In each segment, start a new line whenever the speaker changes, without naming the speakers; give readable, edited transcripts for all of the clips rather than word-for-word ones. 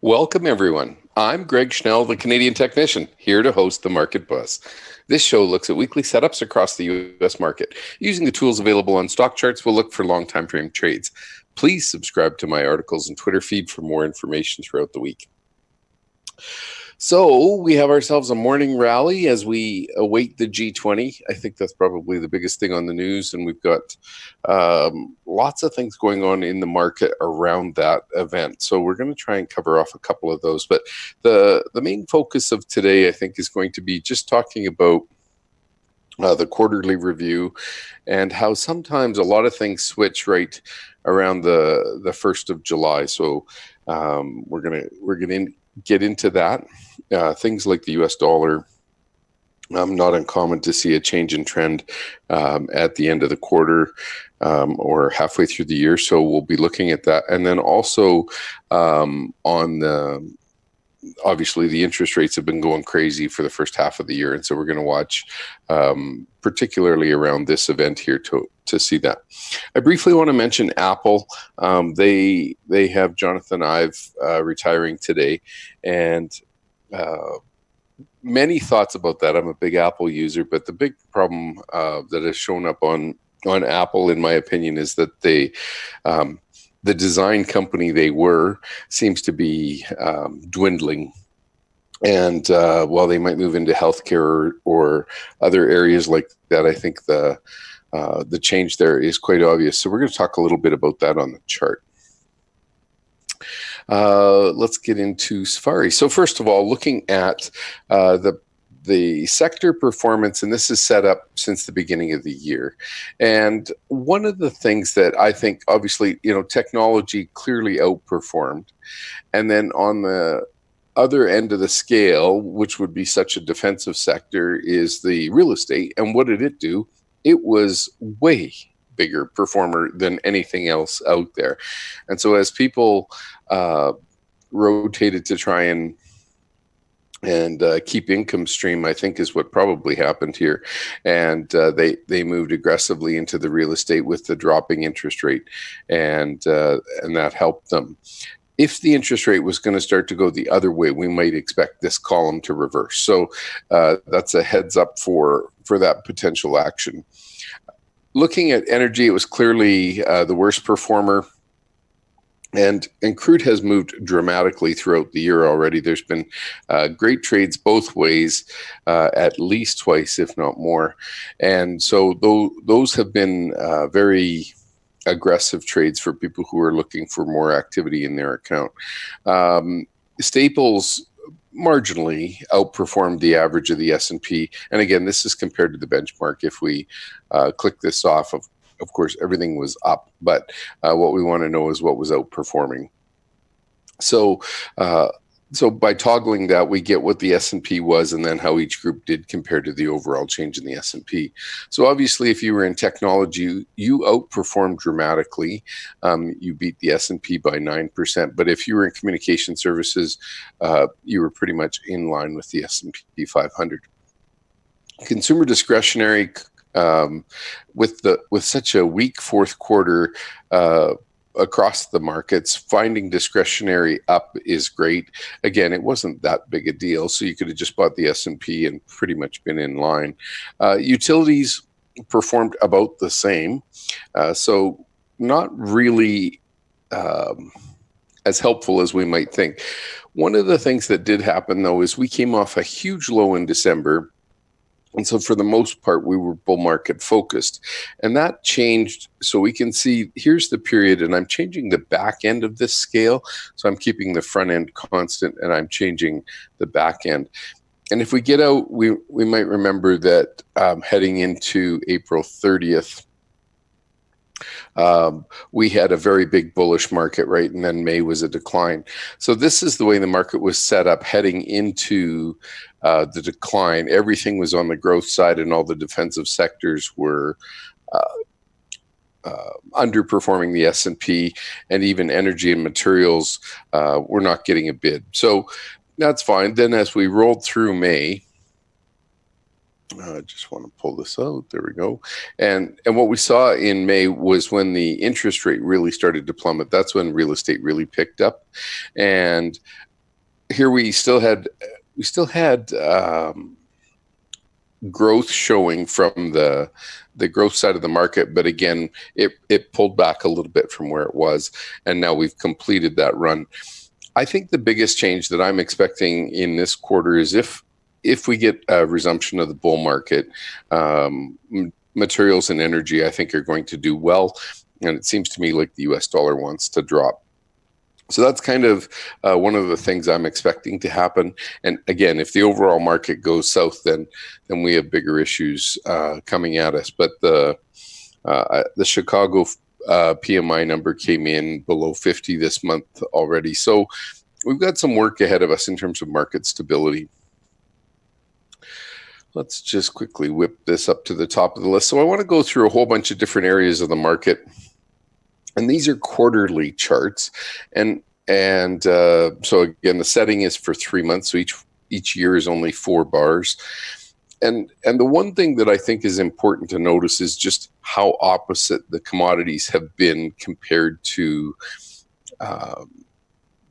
Welcome, everyone. I'm Greg Schnell, the Canadian technician, here to host the Market Buzz. This show looks at weekly setups across the U.S. market. Using the tools available on StockCharts, we'll look for long time frame trades. Please subscribe to my articles and Twitter feed for more information throughout the week. So we have ourselves a morning rally as we await the G20. I think that's probably the biggest thing on the news, and we've got lots of things going on in the market around that event. So we're going to try and cover off a couple of those. But the main focus of today, I think, is going to be just talking about the quarterly review and how sometimes a lot of things switch right around the 1st of July. So we're gonna get into that. Things like the US dollar, not uncommon to see a change in trend at the end of the quarter or halfway through the year. So we'll be looking at that. And then also on the, obviously the interest rates have been going crazy for the first half of the year. And so we're going to watch particularly around this event here to see that. I briefly want to mention Apple. They have Jonathan Ive retiring today, and many thoughts about that. I'm a big Apple user, but the big problem that has shown up on Apple, in my opinion, is that the design company they were seems to be dwindling. And while they might move into healthcare or other areas like that, I think the change there is quite obvious. So we're going to talk a little bit about that on the chart. Let's get into Safari. So first of all, looking at the sector performance, and this is set up since the beginning of the year. And one of the things that I think, obviously, technology clearly outperformed. And then on the other end of the scale, which would be such a defensive sector, is the real estate. And what did it do? It was way bigger performer than anything else out there. And so as people rotated to try and keep income stream, I think is what probably happened here. And they moved aggressively into the real estate with the dropping interest rate, and that helped them. If the interest rate was going to start to go the other way, we might expect this column to reverse. So that's a heads up for that potential action. Looking at energy, it was clearly the worst performer. And crude has moved dramatically throughout the year already. There's been great trades both ways, at least twice, if not more. And so those have been very aggressive trades for people who are looking for more activity in their account. Staples marginally outperformed the average of the S&P. And again, this is compared to the benchmark. If we click this off, of course, everything was up, but what we want to know is what was outperforming. So by toggling that, we get what the S&P was and then how each group did compared to the overall change in the S&P. So obviously, if you were in technology, you outperformed dramatically. You beat the S&P by 9%. But if you were in communication services, you were pretty much in line with the S&P 500. Consumer discretionary, with such a weak fourth quarter across the markets, finding discretionary up is great. Again, it wasn't that big a deal, so you could have just bought the S&P and pretty much been in line. Utilities performed about the same, so not really as helpful as we might think. One of the things that did happen, though, is we came off a huge low in December. And so for the most part, we were bull market focused. And that changed. So we can see, here's the period, and I'm changing the back end of this scale. So I'm keeping the front end constant, and I'm changing the back end. And if we get out, we might remember that heading into April 30th, we had a very big bullish market, right? And then May was a decline. So this is the way the market was set up heading into the decline. Everything was on the growth side, and all the defensive sectors were underperforming the S&P, and even energy and materials were not getting a bid. So that's fine. Then as we rolled through May, I just want to pull this out. There we go. And what we saw in May was when the interest rate really started to plummet. That's when real estate really picked up. And here we still had growth showing from the growth side of the market, but again, it pulled back a little bit from where it was, and now we've completed that run. I think the biggest change that I'm expecting in this quarter is if we get a resumption of the bull market, materials and energy, I think, are going to do well, and it seems to me like the US dollar wants to drop. So that's kind of one of the things I'm expecting to happen. And again, if the overall market goes south, then we have bigger issues coming at us. But the Chicago PMI number came in below 50 this month already. So we've got some work ahead of us in terms of market stability. Let's just quickly whip this up to the top of the list. So I want to go through a whole bunch of different areas of the market. And these are quarterly charts, and so again, the setting is for 3 months. So each year is only 4 bars, and the one thing that I think is important to notice is just how opposite the commodities have been compared to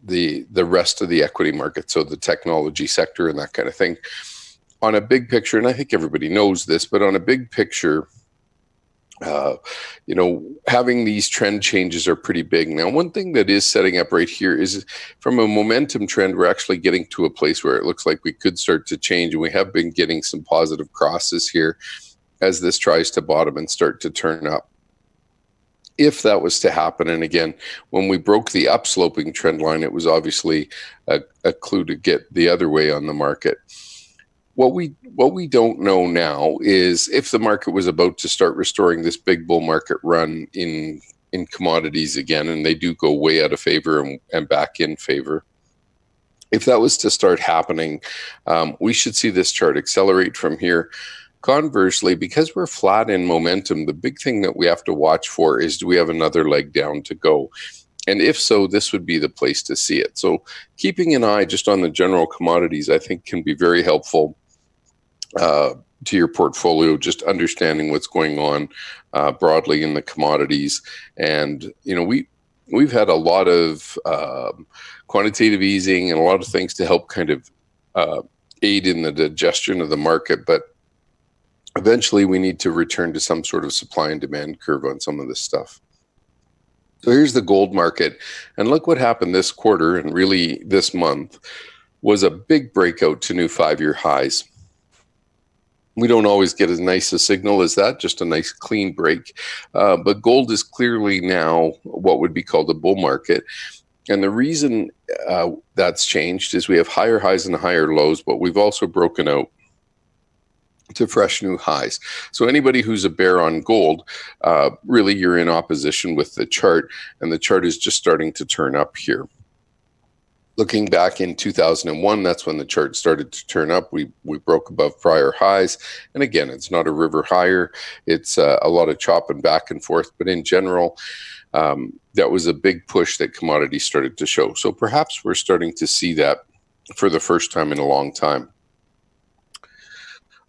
the rest of the equity market. So the technology sector and that kind of thing. On a big picture, and I think everybody knows this, but on a big picture, having these trend changes are pretty big. Now, one thing that is setting up right here is from a momentum trend, we're actually getting to a place where it looks like we could start to change. And we have been getting some positive crosses here as this tries to bottom and start to turn up. If that was to happen, and again, when we broke the upsloping trend line, it was obviously a clue to get the other way on the market. What we don't know now is if the market was about to start restoring this big bull market run in commodities again, and they do go way out of favor and back in favor. If that was to start happening, we should see this chart accelerate from here. Conversely, because we're flat in momentum, the big thing that we have to watch for is, do we have another leg down to go? And if so, this would be the place to see it. So keeping an eye just on the general commodities, I think, can be very helpful to your portfolio, just understanding what's going on broadly in the commodities. And we've had a lot of quantitative easing and a lot of things to help kind of aid in the digestion of the market, but eventually we need to return to some sort of supply and demand curve on some of this stuff. So here's the gold market, and look what happened this quarter, and really this month was a big breakout to new 5-year highs. We don't always get as nice a signal as that, just a nice clean break. But gold is clearly now what would be called a bull market. And the reason that's changed is we have higher highs and higher lows, but we've also broken out to fresh new highs. So anybody who's a bear on gold, really you're in opposition with the chart, and the chart is just starting to turn up here. Looking back in 2001, that's when the chart started to turn up. We broke above prior highs. And again, it's not a river higher. It's a lot of chopping back and forth. But in general, that was a big push that commodities started to show. So perhaps we're starting to see that for the first time in a long time.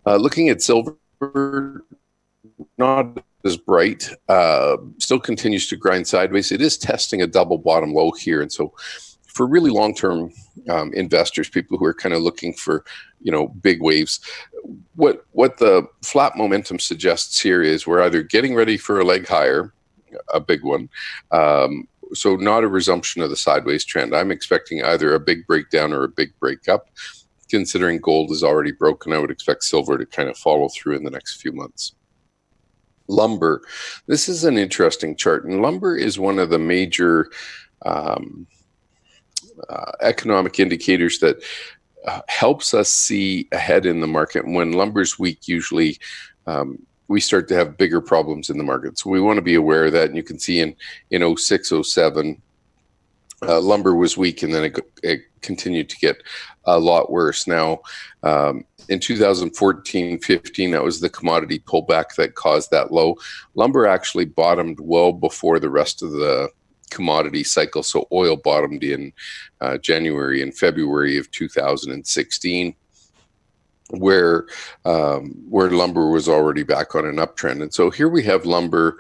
Looking at silver, not as bright, still continues to grind sideways. It is testing a double bottom low here. And so for really long-term investors, people who are kind of looking for, big waves, what the flat momentum suggests here is we're either getting ready for a leg higher, a big one, so not a resumption of the sideways trend. I'm expecting either a big breakdown or a big breakup. Considering gold is already broken, I would expect silver to kind of follow through in the next few months. Lumber. This is an interesting chart, and lumber is one of the major economic indicators that helps us see ahead in the market. When lumber's weak, usually we start to have bigger problems in the market. So we want to be aware of that. And you can see in 06, 07, lumber was weak, and then it continued to get a lot worse. Now, in 2014, 15, that was the commodity pullback that caused that low. Lumber actually bottomed well before the rest of the commodity cycle. So oil bottomed in January and February of 2016, where lumber was already back on an uptrend. And so here we have lumber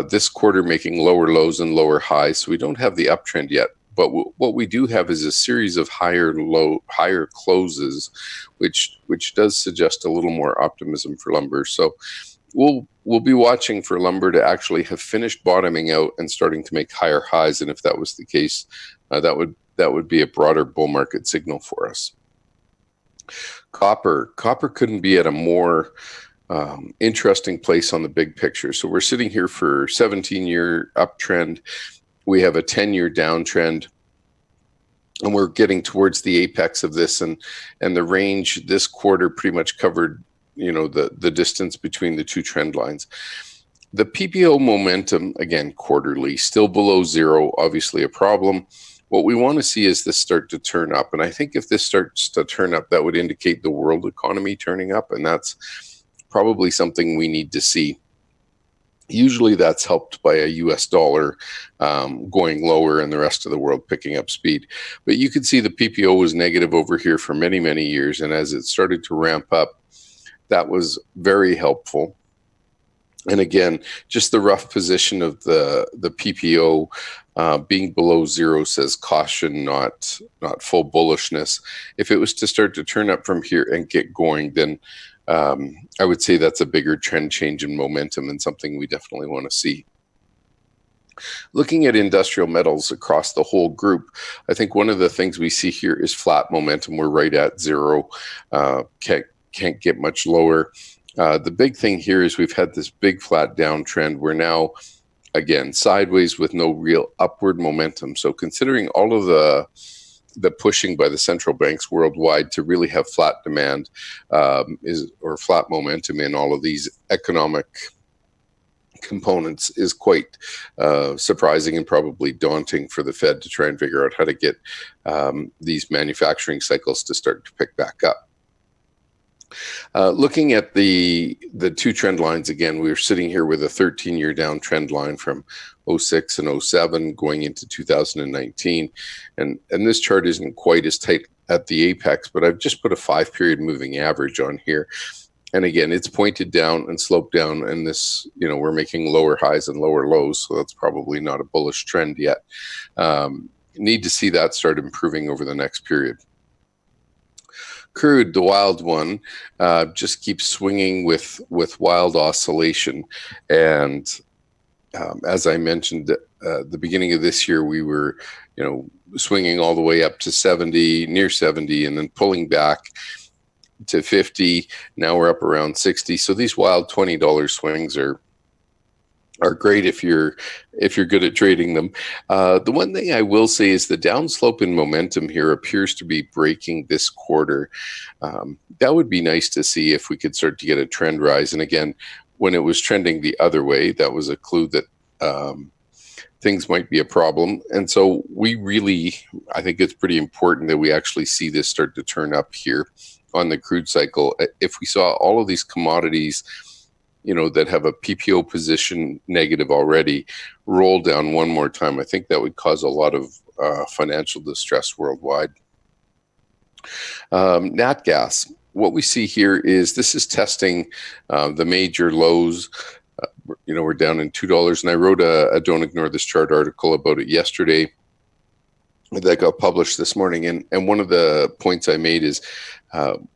this quarter making lower lows and lower highs. So we don't have the uptrend yet, But what we do have is a series of higher closes, which does suggest a little more optimism for lumber. So we'll be watching for lumber to actually have finished bottoming out and starting to make higher highs. And if that was the case, that would be a broader bull market signal for us. Copper couldn't be at a more interesting place on the big picture. So we're sitting here for 17-year uptrend. We have a 10-year downtrend, and we're getting towards the apex of this, and the range this quarter pretty much covered, the distance between the two trend lines. The PPO momentum, again, quarterly, still below zero, obviously a problem. What we want to see is this start to turn up, and I think if this starts to turn up, that would indicate the world economy turning up, and that's probably something we need to see. Usually that's helped by a US dollar going lower and the rest of the world picking up speed. But you can see the PPO was negative over here for many, many years, and as it started to ramp up, that was very helpful. And again, just the rough position of the PPO being below zero says caution, not full bullishness. If it was to start to turn up from here and get going, then I would say that's a bigger trend change in momentum and something we definitely want to see. Looking at industrial metals across the whole group, I think one of the things we see here is flat momentum. We're right at zero, can't get much lower. The big thing here is we've had this big flat downtrend. We're now, again, sideways with no real upward momentum. So considering all of the pushing by the central banks worldwide to really have flat demand or flat momentum in all of these economic components is quite surprising and probably daunting for the Fed to try and figure out how to get these manufacturing cycles to start to pick back up. Looking at the two trend lines again, we're sitting here with a 13-year downtrend line from 06 and 07 going into 2019, and this chart isn't quite as tight at the apex, but I've just put a 5-period moving average on here, and again it's pointed down and sloped down, and this, we're making lower highs and lower lows, so that's probably not a bullish trend yet. Need to see that start improving over the next period. Crude, the wild one, just keeps swinging with wild oscillation. And as I mentioned, the beginning of this year, we were, swinging all the way up to 70, near 70, and then pulling back to 50. Now we're up around 60. So these wild $20 swings are great if you're good at trading them. The one thing I will say is the downslope in momentum here appears to be breaking this quarter. That would be nice to see if we could start to get a trend rise. And again, when it was trending the other way, that was a clue that things might be a problem. And so I think it's pretty important that we actually see this start to turn up here on the crude cycle. If we saw all of these commodities that have a PPO position negative already, roll down one more time, I think that would cause a lot of financial distress worldwide. Nat gas, what we see here is this is testing the major lows. We're down in $2, and I wrote a Don't Ignore This Chart article about it yesterday that got published this morning. And one of the points I made is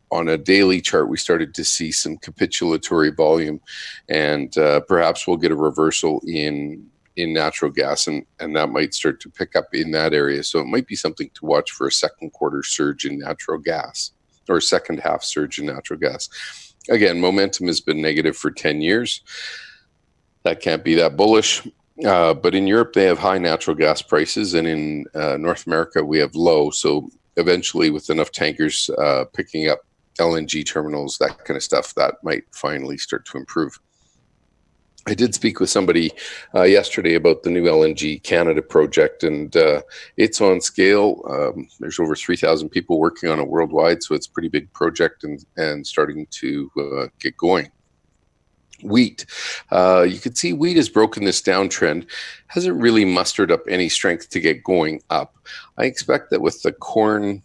on a daily chart, we started to see some capitulatory volume, and perhaps we'll get a reversal in natural gas, and that might start to pick up in that area. So it might be something to watch for a second quarter surge in natural gas, or second half surge in natural gas. Again, momentum has been negative for 10 years. That can't be that bullish. But in Europe, they have high natural gas prices, and in North America, we have low. So eventually, with enough tankers picking up LNG terminals, that kind of stuff, that might finally start to improve. I did speak with somebody yesterday about the new LNG Canada project, and it's on scale. There's over 3,000 people working on it worldwide, so it's a pretty big project and starting to get going. Wheat, you can see wheat has broken this downtrend, hasn't really mustered up any strength to get going up. I expect that with the corn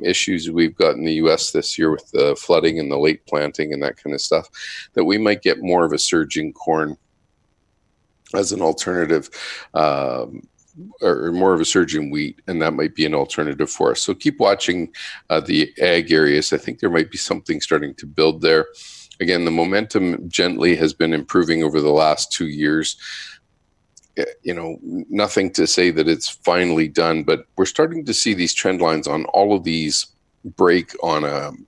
issues we've got in the U.S. this year with the flooding and the late planting and that kind of stuff, that we might get more of a surge in corn as an alternative or more of a surge in wheat, and that might be an alternative for us. So keep watching the ag areas. I think there might be something starting to build there. Again, the momentum gently has been improving over the last 2 years. Nothing to say that it's finally done, but we're starting to see these trend lines on all of these break on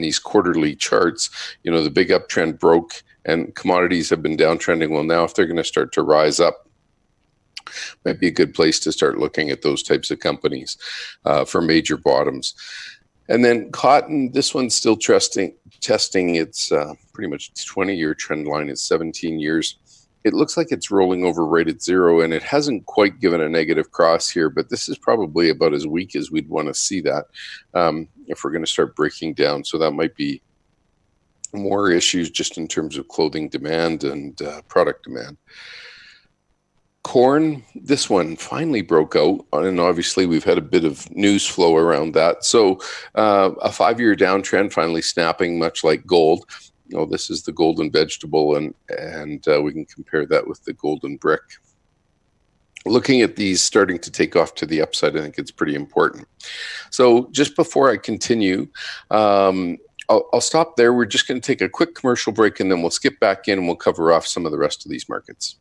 these quarterly charts. The big uptrend broke and commodities have been downtrending. Well, now if they're going to start to rise up, might be a good place to start looking at those types of companies for major bottoms. And then cotton, this one's still testing its pretty much 20-year trend line. It's 17 years. It looks like it's rolling over right at zero, and it hasn't quite given a negative cross here, but this is probably about as weak as we'd want to see that if we're going to start breaking down. So that might be more issues just in terms of clothing demand and product demand. Corn, this one finally broke out, and obviously we've had a bit of news flow around that. So a 5-year downtrend finally snapping, much like gold. This is the golden vegetable, and we can compare that with the golden brick. Looking at these starting to take off to the upside, I think it's pretty important. So just before I continue, I'll stop there. We're just going to take a quick commercial break, and then we'll skip back in and we'll cover off some of the rest of these markets.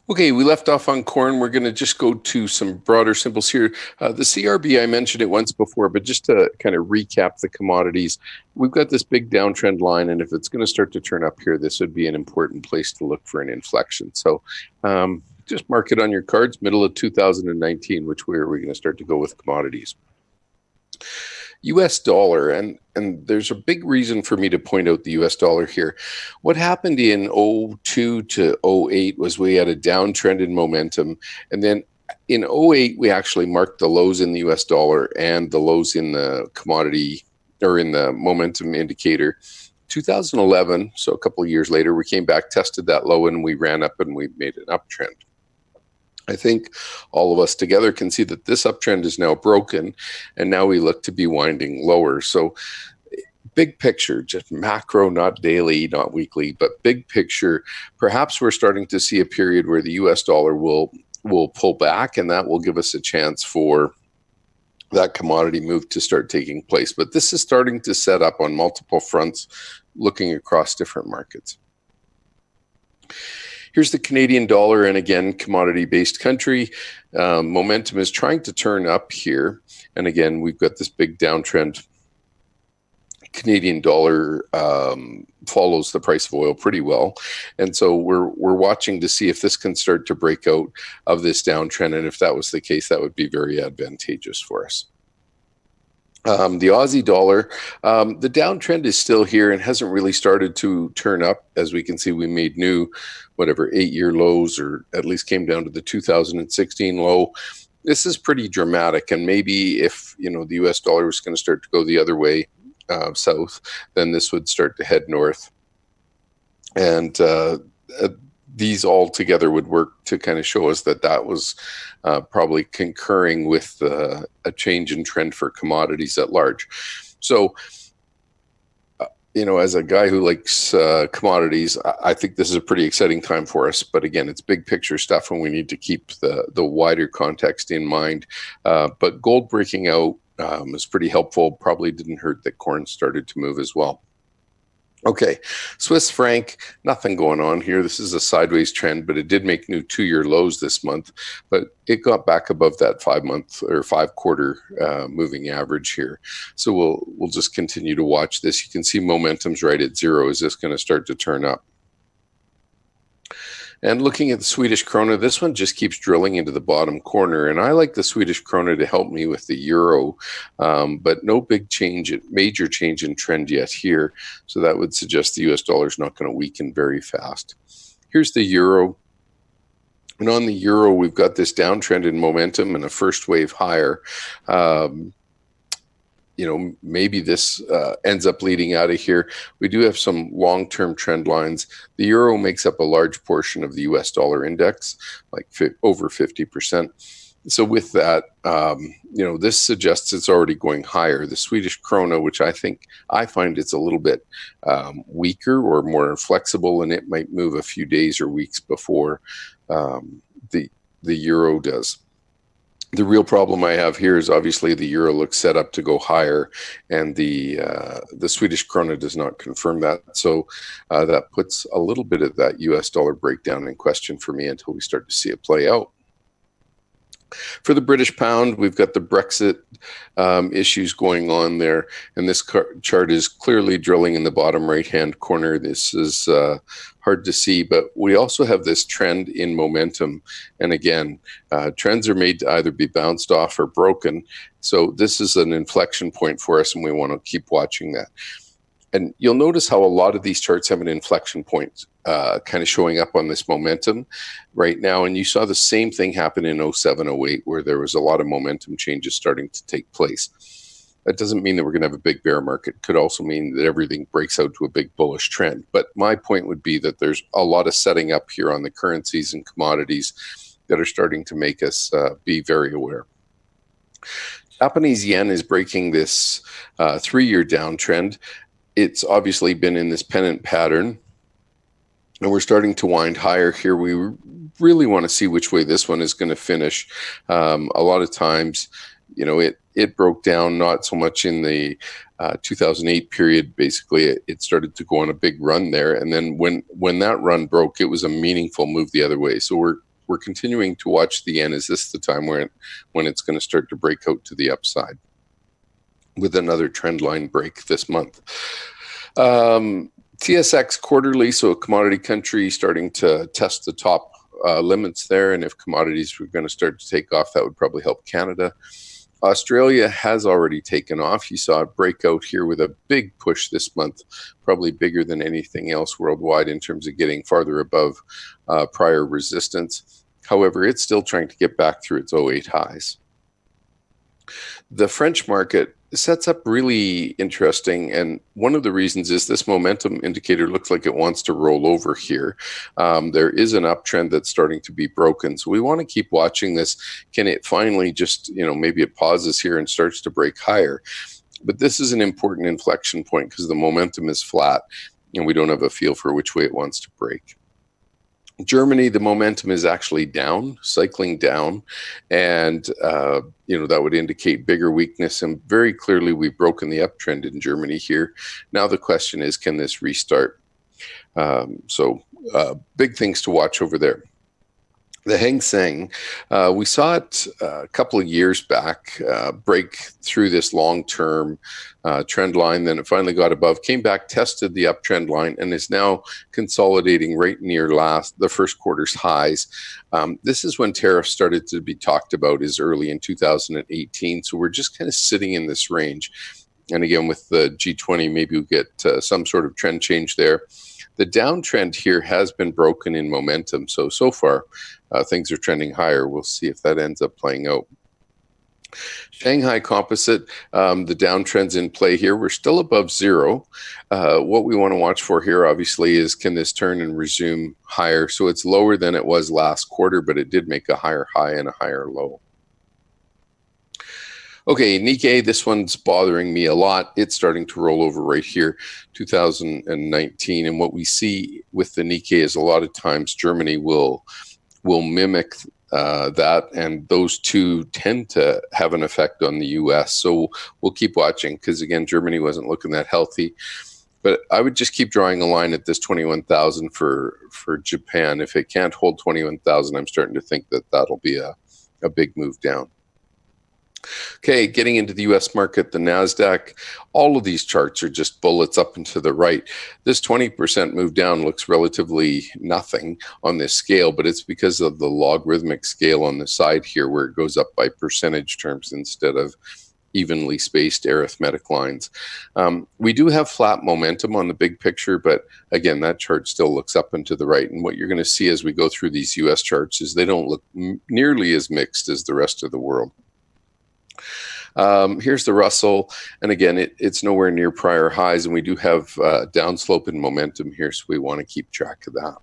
Okay, we left off on corn. We're going to just go to some broader symbols here. The CRB, I mentioned it once before, but just to kind of recap the commodities, we've got this big downtrend line, and if it's going to start to turn up here, this would be an important place to look for an inflection. So just mark it on your cards, middle of 2019, which way are we going to start to go with commodities? US dollar, and there's a big reason for me to point out the US dollar here. What happened in 02 to 08 was we had a downtrend in momentum, and then in 08 we actually marked the lows in the US dollar and the lows in the commodity or in the momentum indicator. 2011, so a couple of years later, we came back, tested that low, and we ran up and we made an uptrend. I think all of us together can see that this uptrend is now broken, and now we look to be winding lower. So big picture, just macro, not daily, not weekly, but big picture, perhaps we're starting to see a period where the US dollar will pull back, and that will give us a chance for that commodity move to start taking place. But this is starting to set up on multiple fronts, looking across different markets. Here's the Canadian dollar, and again, commodity-based country. Momentum is trying to turn up here, and again, we've got this big downtrend. Canadian dollar follows the price of oil pretty well, and so we're watching to see if this can start to break out of this downtrend, and if that was the case, that would be very advantageous for us. The Aussie dollar, the downtrend is still here and hasn't really started to turn up. As we can see, we made new, 8-year lows, or at least came down to the 2016 low. This is pretty dramatic, and maybe if the US dollar was going to start to go the other way, south, then this would start to head north. And these all together would work to kind of show us that that was probably concurring with a change in trend for commodities at large. So, as a guy who likes commodities, I think this is a pretty exciting time for us. But again, it's big picture stuff, and we need to keep the wider context in mind. But gold breaking out is pretty helpful. Probably didn't hurt that corn started to move as well. Okay, Swiss franc, nothing going on here. This is a sideways trend, but it did make new 2-year lows this month, but it got back above that 5-month or 5-quarter moving average here. So we'll just continue to watch this. You can see momentum's right at zero. Is this going to start to turn up? And looking at the Swedish krona, this one just keeps drilling into the bottom corner. And I like the Swedish krona to help me with the euro, but no big change, major change in trend yet here. So that would suggest the US dollar is not going to weaken very fast. Here's the euro. And on the euro, we've got this downtrend in momentum and a first wave higher. Maybe this ends up leading out of here. We do have some long-term trend lines. The euro makes up a large portion of the US dollar index, like over 50%. So with that, this suggests it's already going higher. The Swedish krona, which I find it's a little bit weaker or more inflexible, and it might move a few days or weeks before the euro does. The real problem I have here is obviously the euro looks set up to go higher, and the Swedish krona does not confirm that. So that puts a little bit of that US dollar breakdown in question for me until we start to see it play out. For the British pound, we've got the Brexit issues going on there, and this chart is clearly drilling in the bottom right-hand corner. This is hard to see, but we also have this trend in momentum. And again, trends are made to either be bounced off or broken. So this is an inflection point for us, and we want to keep watching that. And you'll notice how a lot of these charts have an inflection point kind of showing up on this momentum right now. And you saw the same thing happen in 07, 08, where there was a lot of momentum changes starting to take place. That doesn't mean that we're going to have a big bear market. It could also mean that everything breaks out to a big bullish trend. But my point would be that there's a lot of setting up here on the currencies and commodities that are starting to make us be very aware. Japanese yen is breaking this 3-year downtrend. It's obviously been in this pennant pattern, and we're starting to wind higher here. We really want to see which way this one is going to finish. A lot of times, it broke down not so much in the 2008 period. Basically, it started to go on a big run there, and then when that run broke, it was a meaningful move the other way. So we're continuing to watch the yen. Is this the time when it's going to start to break out to the upside, with another trend line break this month? TSX quarterly, so a commodity country starting to test the top limits there. And if commodities were going to start to take off, that would probably help Canada. Australia has already taken off. You saw it break out here with a big push this month, probably bigger than anything else worldwide in terms of getting farther above prior resistance. However, it's still trying to get back through its 08 highs. The French market sets up really interesting, and one of the reasons is this momentum indicator looks like it wants to roll over here. There is an uptrend that's starting to be broken, so we want to keep watching this. Can it finally just, maybe it pauses here and starts to break higher? But this is an important inflection point because the momentum is flat, and we don't have a feel for which way it wants to break. Germany, the momentum is actually down, cycling down, and that would indicate bigger weakness. And very clearly, we've broken the uptrend in Germany here. Now the question is, can this restart? Big things to watch over there. The Hang Seng, we saw it a couple of years back break through this long-term trend line. Then it finally got above, came back, tested the uptrend line, and is now consolidating right near the first quarter's highs. This is when tariffs started to be talked about, is early in 2018. So we're just kind of sitting in this range. And again, with the G20, maybe we'll get some sort of trend change there. The downtrend here has been broken in momentum. So far, things are trending higher. We'll see if that ends up playing out. Shanghai Composite, the downtrend's in play here. We're still above zero. What we want to watch for here, obviously, is can this turn and resume higher? So it's lower than it was last quarter, but it did make a higher high and a higher low. Okay, Nikkei, this one's bothering me a lot. It's starting to roll over right here, 2019. And what we see with the Nikkei is a lot of times Germany will mimic that, and those two tend to have an effect on the US. So we'll keep watching because, again, Germany wasn't looking that healthy. But I would just keep drawing a line at this 21,000 for Japan. If it can't hold 21,000, I'm starting to think that that'll be a big move down. Okay, getting into the US market, the Nasdaq, all of these charts are just bullets up and to the right. This 20% move down looks relatively nothing on this scale, but it's because of the logarithmic scale on the side here where it goes up by percentage terms instead of evenly spaced arithmetic lines. We do have flat momentum on the big picture, but again, that chart still looks up and to the right. And what you're going to see as we go through these US charts is they don't look nearly as mixed as the rest of the world. Here's the Russell, and again, it's nowhere near prior highs, and we do have downslope in momentum here, so we want to keep track of that.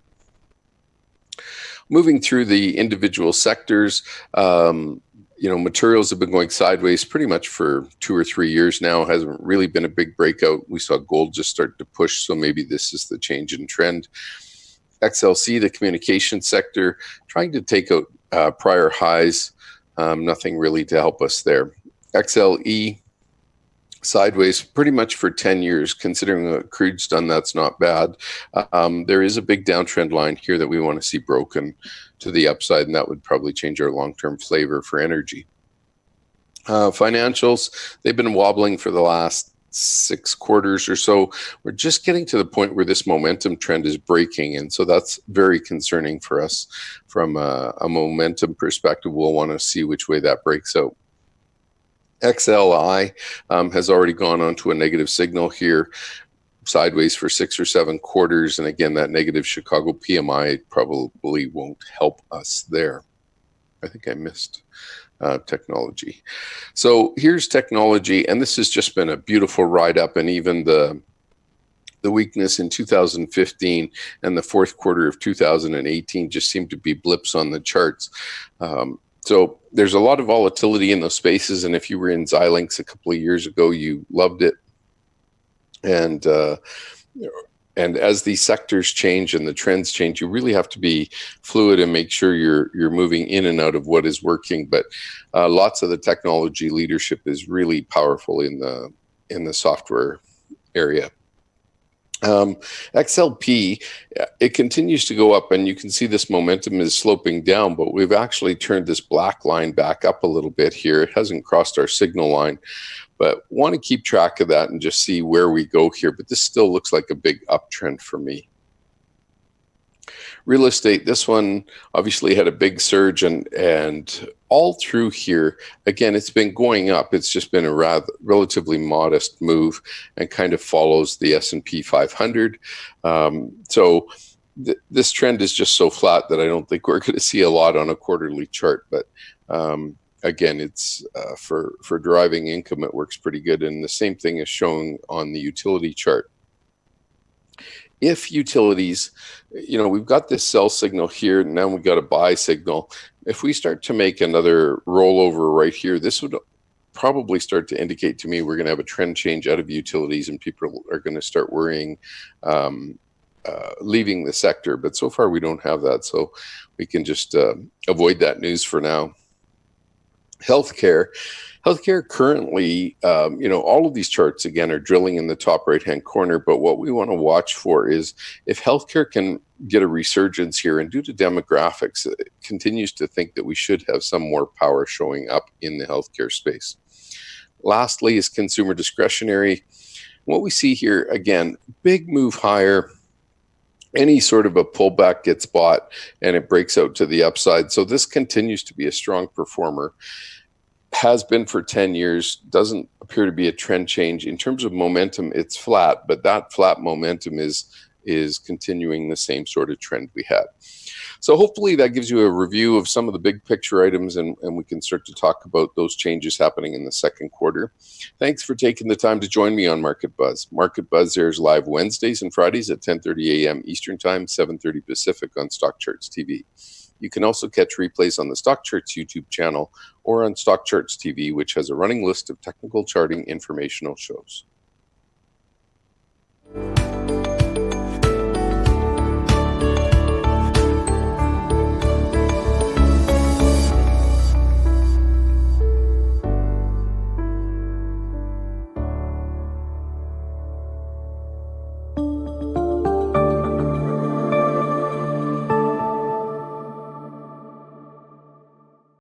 Moving through the individual sectors, materials have been going sideways pretty much for 2 or 3 years now. Hasn't really been a big breakout. We saw gold just start to push, so maybe this is the change in trend. XLC, the communication sector, trying to take out prior highs. Nothing really to help us there. XLE, sideways pretty much for 10 years. Considering what crude's done, that's not bad. There is a big downtrend line here that we want to see broken to the upside, and that would probably change our long-term flavor for energy. Financials, they've been wobbling for the last 6 quarters or so. We're just getting to the point where this momentum trend is breaking, and so that's very concerning for us from a momentum perspective. We'll want to see which way that breaks out. XLI has already gone on to a negative signal here, sideways for 6 or 7 quarters, and again, that negative Chicago PMI probably won't help us there. I think I missed technology. So here's technology, and this has just been a beautiful ride up, and even the weakness in 2015 and the fourth quarter of 2018 just seemed to be blips on the charts. So there's a lot of volatility in those spaces, and if you were in Xilinx a couple of years ago, you loved it. And as these sectors change and the trends change, you really have to be fluid and make sure you're moving in and out of what is working. But lots of the technology leadership is really powerful in the software area. XLP, it continues to go up, and you can see this momentum is sloping down, but we've actually turned this black line back up a little bit here. It hasn't crossed our signal line, but want to keep track of that and just see where we go here. But this still looks like a big uptrend for me. Real estate, this one obviously had a big surge, and all through here, again, it's been going up. It's just been a relatively modest move and kind of follows the S&P 500. This trend is just so flat that I don't think we're going to see a lot on a quarterly chart. But again, it's for driving income, it works pretty good. And the same thing is shown on the utility chart. If utilities, we've got this sell signal here, and now we've got a buy signal. If we start to make another rollover right here, this would probably start to indicate to me we're going to have a trend change out of utilities, and people are going to start worrying, leaving the sector. But so far, we don't have that, so we can just avoid that news for now. Healthcare currently, all of these charts, again, are drilling in the top right-hand corner, but what we want to watch for is if healthcare can get a resurgence here, and due to demographics, it continues to think that we should have some more power showing up in the healthcare space. Lastly is consumer discretionary. What we see here, again, big move higher. Any sort of a pullback gets bought, and it breaks out to the upside. So this continues to be a strong performer. Has been for 10 years, doesn't appear to be a trend change. In terms of momentum, it's flat, but that flat momentum is continuing the same sort of trend we had. So hopefully that gives you a review of some of the big picture items, and we can start to talk about those changes happening in the second quarter. Thanks for taking the time to join me on Market Buzz. Market Buzz airs live Wednesdays and Fridays at 10:30 a.m. Eastern Time, 7:30 Pacific on StockCharts TV. You can also catch replays on the StockCharts YouTube channel or on StockCharts TV, which has a running list of technical charting informational shows.